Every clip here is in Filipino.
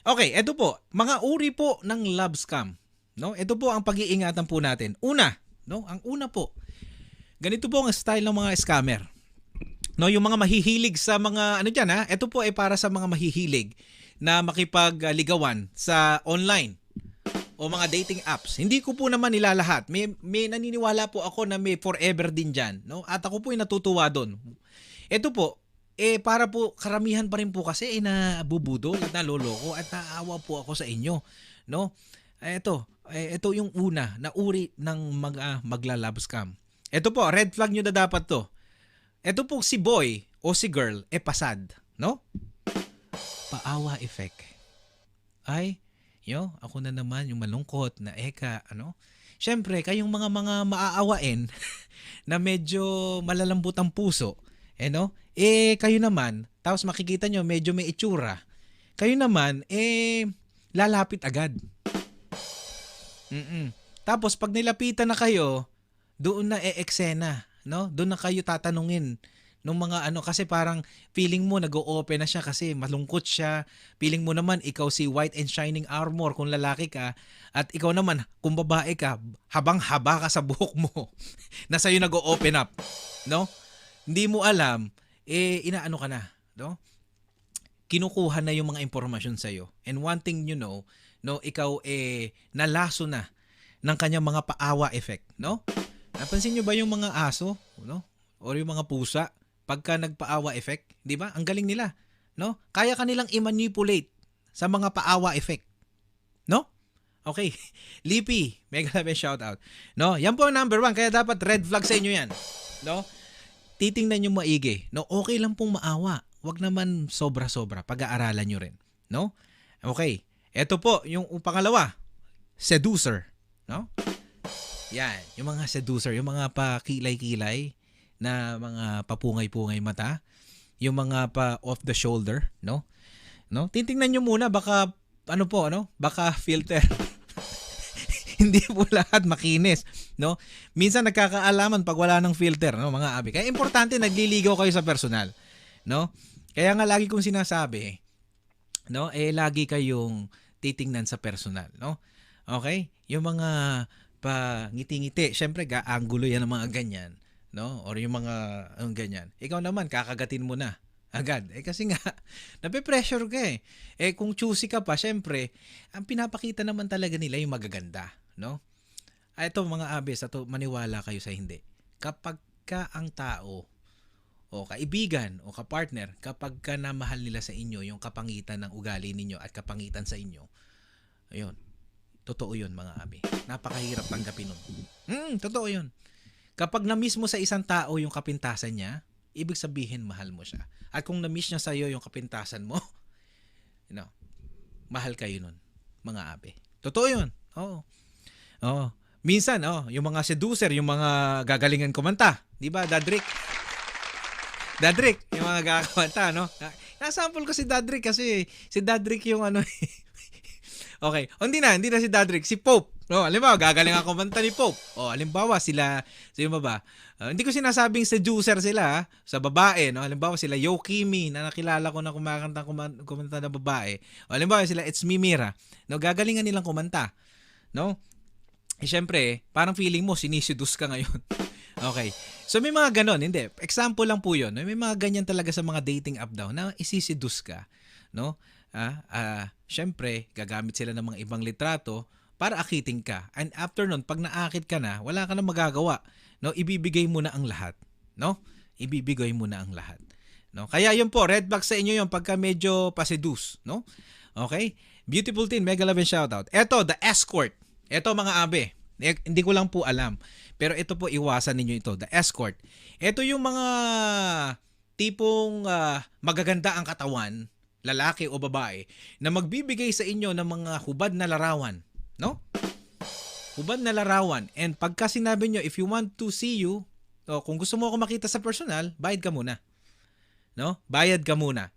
Okay, eto po, mga uri po ng love scam, 'no? Ito po ang pag-iingatan po natin. Una, 'no, ang una po, ganito po ang style ng mga scammer. No, yung mga mahihilig sa mga ano diyan ha, ito po ay para sa mga mahihilig na makipagligawan sa online o mga dating apps. Hindi ko po naman nilalahat. May naniniwala po ako na may forever din diyan, no? At ako po ay natutuwa doon. Ito po, para po karamihan pa rin po kasi nabubudol at naloloko at naaawa po ako sa inyo, no? Ito yung una na uri ng mga magla-love scam. Ito po, red flag nyo na dapat to. Ito po si boy o si girl, pasad, no? Paawa effect. Ay, ako na naman yung malungkot na ano? Siyempre, kayong mga maaawain na medyo malalambot ang puso, no? Kayo naman, tapos makikita nyo medyo may itsura. Kayo naman, lalapit agad. Tapos pag nilapitan na kayo, doon na eksena, no? Doon na kayo tatanungin nung mga ano kasi parang feeling mo nag-o-open na siya kasi malungkot siya. Feeling mo naman ikaw si white and shining armor kung lalaki ka at ikaw naman kung babae ka, habang-haba ka sa buhok mo na sa'yo nag-o-open up, no? Hindi mo alam, inaano ka na, no? Kinukuha na yung mga impormasyon sa'yo. And one thing you know, no, ikaw nalaso na ng kanyang mga paawa effect, no? Napansin nyo ba yung mga aso, no? O yung mga pusa, pagka nagpaawa effect, di ba? Ang galing nila, no? Kaya kanilang i-manipulate sa mga paawa effect, no? Okay. Lippy, mega love and shout out. No, yan po ang number 1, kaya dapat red flag sa inyo yan, no? Titingnan nyo maigi, no? Okay lang pong maawa. Wag naman sobra-sobra. Pag-aaralan nyo rin, no? Okay. Ito po, yung pangalawa, seducer, no? Yan, yung mga seducer, yung mga pakilay-kilay na mga papungay-pungay mata, yung mga pa off the shoulder, no? No? Titingnan niyo muna baka baka filter. Hindi po lahat makinis, no? Minsan nagkakaalaman pag wala ng filter, no, mga abi. Kaya importante nagliligaw kayo sa personal, no? Kaya nga lagi kong sinasabi, no, lagi kayong titingnan sa personal, no? Okay? Yung mga pa ngiti-ngiti, syempre ga-angulo yan ng mga ganyan, no? Or yung mga ganyan. Ikaw naman kakagatin mo na agad. Kasi nga nape-pressure ka eh. Kung choosy ka pa, syempre, ang pinapakita naman talaga nila yung magaganda, no? Ito mga abes, maniwala kayo sa hindi. Kapag ka ang tao o kaibigan o kapartner, kapag ka namahal nila sa inyo yung kapangitan ng ugali ninyo at kapangitan sa inyo, ayun, totoo yun mga abi. Napakahirap tanggapin nun. Totoo yun. Kapag na-miss mo sa isang tao yung kapintasan niya, ibig sabihin mahal mo siya. At kung na-miss niya sa'yo yung kapintasan mo, mahal kayo nun, mga abi. Totoo yun. Oo. Oo. Minsan, yung mga seducer, yung mga gagalingan kumanta. Di ba, Dadrick? Dadrick, yung mga gagakamanta, no? Nasample ko si Dadrick kasi si Dadrick yung ano. Okay. Hindi na si Dadrick, si Pope. No, halimbawa, gagaling ang kumanta ni Pope. Halimbawa, sino ba? Hindi ko sinasabing seducer sila sa babae, no? Halimbawa, sila Yo Kimi na nakilala ko na kumanta na babae. Halimbawa, sila It's Mimira. No, gagalingan nilang kumanta. No? Siyempre, parang feeling mo, sinisidus ka ngayon. Okay. So, may mga ganon. Hindi. Example lang po yun. May mga ganyan talaga sa mga dating app daw na isisidus ka. No? Siyempre, gagamit sila ng mga ibang litrato para akitin ka. And after nun, pag naakit ka na, wala ka na magagawa. No? Ibibigay mo na ang lahat. No? Ibibigay mo na ang lahat. No? Kaya yun po, red flag sa inyo yun pagka medyo pasidus. No? Okay? Beautiful teen, mega love and shoutout. Eto, the escort. Eto mga abe, hindi ko lang po alam. Pero ito po, iwasan ninyo ito, the escort. Ito yung mga tipong magaganda ang katawan, lalaki o babae, na magbibigay sa inyo ng mga hubad na larawan. No? Hubad na larawan. And pagka sinabi nyo, if you want to see you, kung gusto mo ako makita sa personal, bayad ka muna. No? Bayad ka muna.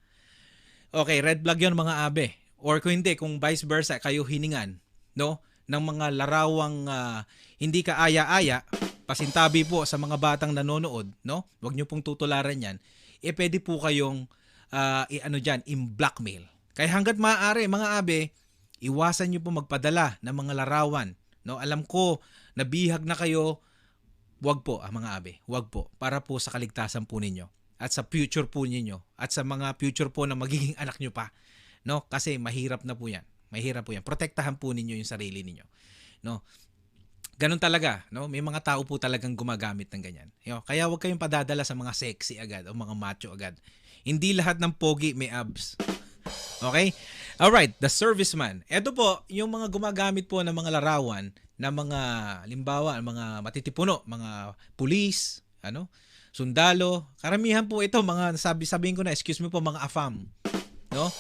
Okay, red flag yun mga abe. Or kung hindi, kung vice versa, kayo hiningan, no? Ng mga larawang hindi ka aya-aya, pasintabi po sa mga batang nanonood, no? Huwag nyo pong tutularan yan. Pwede po kayong i-blackmail. Kaya hangga't maaari, mga abe, iwasan niyo po magpadala ng mga larawan. No, alam ko nabihag na kayo, wag po mga abe, wag po, para po sa kaligtasan po ninyo at sa future po ninyo at sa mga future po na magiging anak niyo pa. No, kasi mahirap na po 'yan. Mahirap po 'yan. Protektahan po ninyo yung sarili ninyo. No. Ganun talaga, no? May mga tao po talagang gumagamit ng ganyan. Kaya huwag kayong padadala sa mga sexy agad o mga macho agad. Hindi lahat ng pogi may abs. Okay? Alright, the serviceman. Ito po, yung mga gumagamit po ng mga larawan na mga, limbawa, mga matitipuno, mga pulis, sundalo. Karamihan po ito, mga sabihin ko na, excuse me po, mga AFAM. No?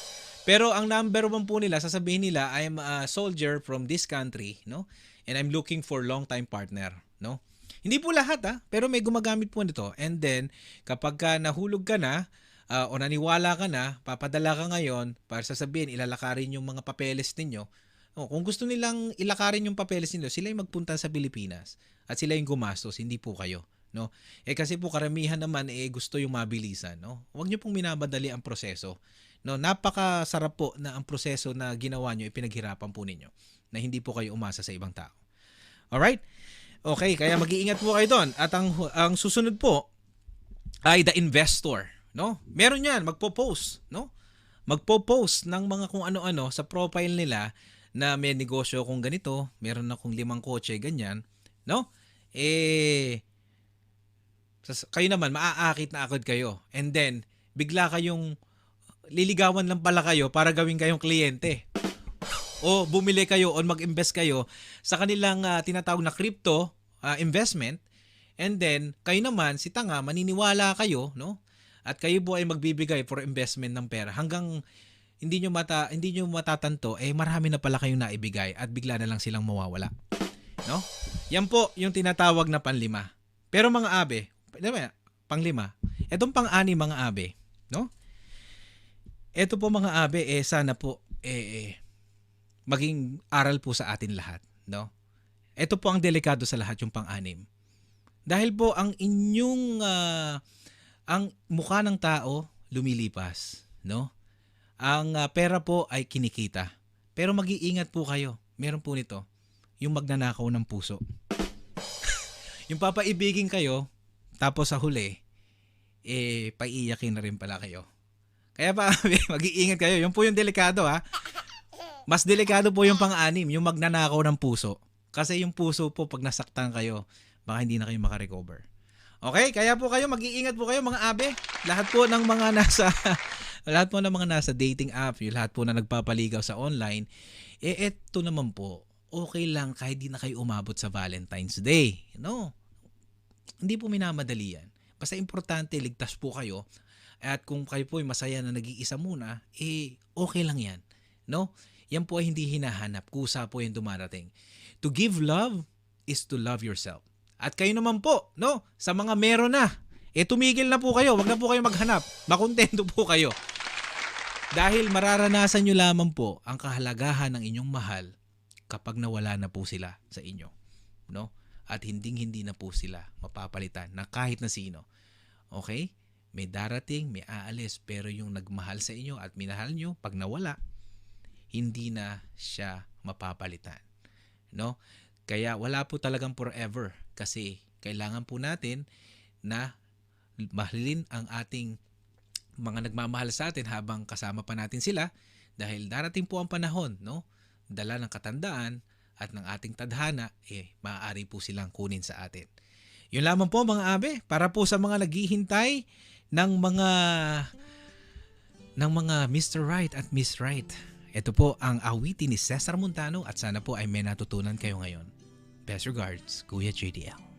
Pero ang number one po nila, sasabihin nila, I'm a soldier from this country, no? And I'm looking for long-time partner, no? Hindi po lahat, pero may gumagamit po nito. And then, kapag nahulog ka na, o naniwala ka na, papadala ka ngayon para sasabihin, ilalakarin yung mga papeles ninyo. Kung gusto nilang ilakarin yung papeles ninyo, sila yung magpunta sa Pilipinas at sila yung gumastos, hindi po kayo. No? Kasi po karamihan naman gusto yung mabilisan. No? Huwag nyo pong minabadali ang proseso. No? Napakasarap po na ang proseso na ginawa nyo, ipinaghirapan po ninyo na hindi po kayo umasa sa ibang tao. Alright? Okay, kaya mag-iingat po kayo doon. At ang susunod po ay the investor. No? Meron yan, magpo-post. No? Magpo-post ng mga kung ano-ano sa profile nila na may negosyo akong ganito, meron akong 5 kotse, ganyan. No? Kayo naman, maaakit na agad kayo. And then, bigla kayong liligawan lang pala kayo para gawin kayong kliyente. O bumili kayo o mag-invest kayo sa kanilang tinatawag na crypto investment, and then kayo naman si tanga maniniwala kayo, no? At kayo po ay magbibigay for investment ng pera hanggang hindi nyo matatanto marami na pala kayong naibigay at bigla na lang silang mawawala, no? Yan po yung tinatawag na panlima. Pero mga abe, panglima, etong pang-ani mga abe, no? Eto po mga abe sana po maging aral po sa atin lahat, no? Ito po ang delikado sa lahat, yung pang-anim. Dahil po ang inyong ang mukha ng tao lumilipas, no? Ang pera po ay kinikita. Pero mag-iingat po kayo. Meron po nito, yung magnanakaw ng puso. Yung papaibigin kayo, tapos sa huli, paiiyakin na rin pala kayo. Kaya pa, mag-iingat kayo. Yung po yung delikado, Mas delikado po yung pang-anim, yung magnanakaw ng puso. Kasi yung puso po, pag nasaktan kayo, baka hindi na kayo makarecover. Okay? Kaya po kayo, mag-iingat po kayo mga abe. Lahat po ng mga nasa dating app, yung lahat po na nagpapaligaw sa online, eto naman po, okay lang kahit di na kayo umabot sa Valentine's Day. No? Hindi po minamadali yan. Basta importante, ligtas po kayo. At kung kayo po ay masaya na nag-iisa muna, okay lang yan. No? Yan po ay hindi hinahanap. Kusa po yung dumarating. To give love is to love yourself. At kayo naman po, no? Sa mga meron na, tumigil na po kayo. Wag na po kayo maghanap. Makontento po kayo. Dahil mararanasan nyo lamang po ang kahalagahan ng inyong mahal kapag nawala na po sila sa inyo. No? At hindi na po sila mapapalitan na kahit na sino. Okay? May darating, may aalis, pero yung nagmahal sa inyo at minahal nyo, pag nawala, hindi na siya mapapalitan. No? Kaya wala po talagang forever kasi kailangan po natin na mahalin ang ating mga nagmamahal sa atin habang kasama pa natin sila dahil darating po ang panahon, no? Dala ng katandaan at ng ating tadhana, maaari po silang kunin sa atin. Yun lamang po mga abe, para po sa mga naghihintay ng mga Mr. Right at Miss Right. Ito po ang awitin ni Cesar Montano at sana po ay may natutunan kayo ngayon. Best regards, Kuya JDL.